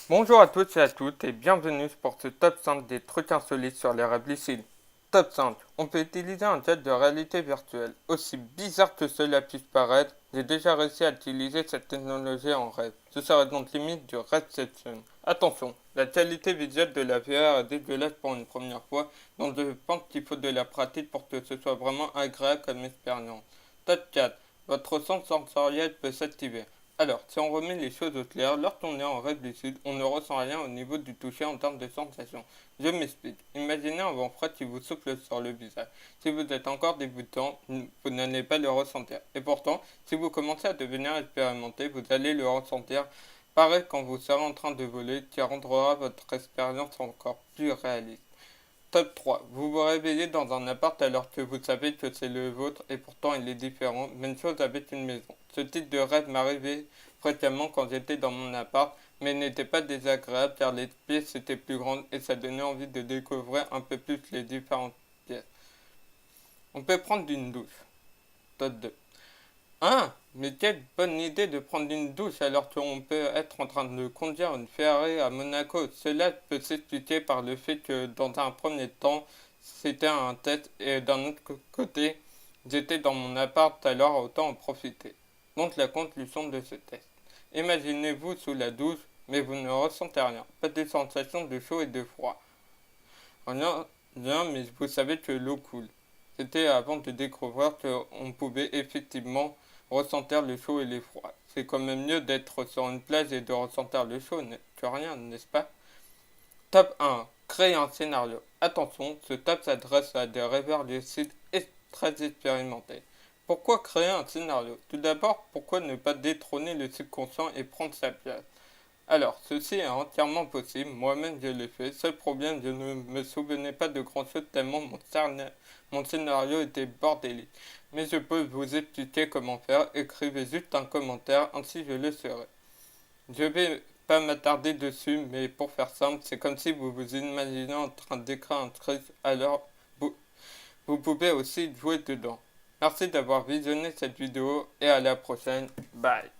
Bonjour à tous et à toutes et bienvenue pour ce top 5 des trucs insolites sur les rêves lucides. Top 5. On peut utiliser un jet de réalité virtuelle. Aussi bizarre que cela puisse paraître, j'ai déjà réussi à utiliser cette technologie en rêve. Ce serait donc limite du Redception. Attention, la qualité visuelle de la VR est dégueulasse pour une première fois, donc je pense qu'il faut de la pratique pour que ce soit vraiment agréable comme expérience. Top 4. Votre sens sensoriel peut s'activer. Alors, si on remet les choses au clair, lorsqu'on est en rêve lucide, on ne ressent rien au niveau du toucher en termes de sensation. Je m'explique. Imaginez un vent froid qui vous souffle sur le visage. Si vous êtes encore débutant, vous n'allez pas le ressentir. Et pourtant, si vous commencez à devenir expérimenté, vous allez le ressentir. Pareil quand vous serez en train de voler, qui rendra votre expérience encore plus réaliste. Top 3. Vous vous réveillez dans un appart alors que vous savez que c'est le vôtre et pourtant il est différent. Même chose avec une maison. Ce type de rêve m'arrivait fréquemment quand j'étais dans mon appart, mais n'était pas désagréable car les pièces étaient plus grandes et ça donnait envie de découvrir un peu plus les différentes pièces. On peut prendre une douche. Top 2. Ah, mais quelle bonne idée de prendre une douche alors qu'on peut être en train de conduire une Ferrari à Monaco. Cela peut s'expliquer par le fait que dans un premier temps, c'était un test et d'un autre côté, j'étais dans mon appart alors autant en profiter. Donc la conclusion de ce test. Imaginez-vous sous la douche, mais vous ne ressentez rien. Pas de sensation de chaud et de froid. Rien, rien, mais vous savez que l'eau coule. C'était avant de découvrir qu'on pouvait effectivement ressentir le chaud et le froid. C'est quand même mieux d'être sur une plage et de ressentir le chaud que rien, n'est-ce pas? Top 1. Créer un scénario. Attention, ce top s'adresse à des rêveurs lucides et très expérimentés. Pourquoi créer un scénario? Tout d'abord, pourquoi ne pas détrôner le subconscient et prendre sa place? Alors, ceci est entièrement possible, moi-même je l'ai fait. Seul problème, je ne me souvenais pas de grand-chose tellement mon scénario était bordélique. Mais je peux vous expliquer comment faire, écrivez juste un commentaire, ainsi je le serai. Je vais pas m'attarder dessus, mais pour faire simple, c'est comme si vous vous imaginez en train d'écrire un script, alors vous, vous pouvez aussi jouer dedans. Merci d'avoir visionné cette vidéo et à la prochaine. Bye.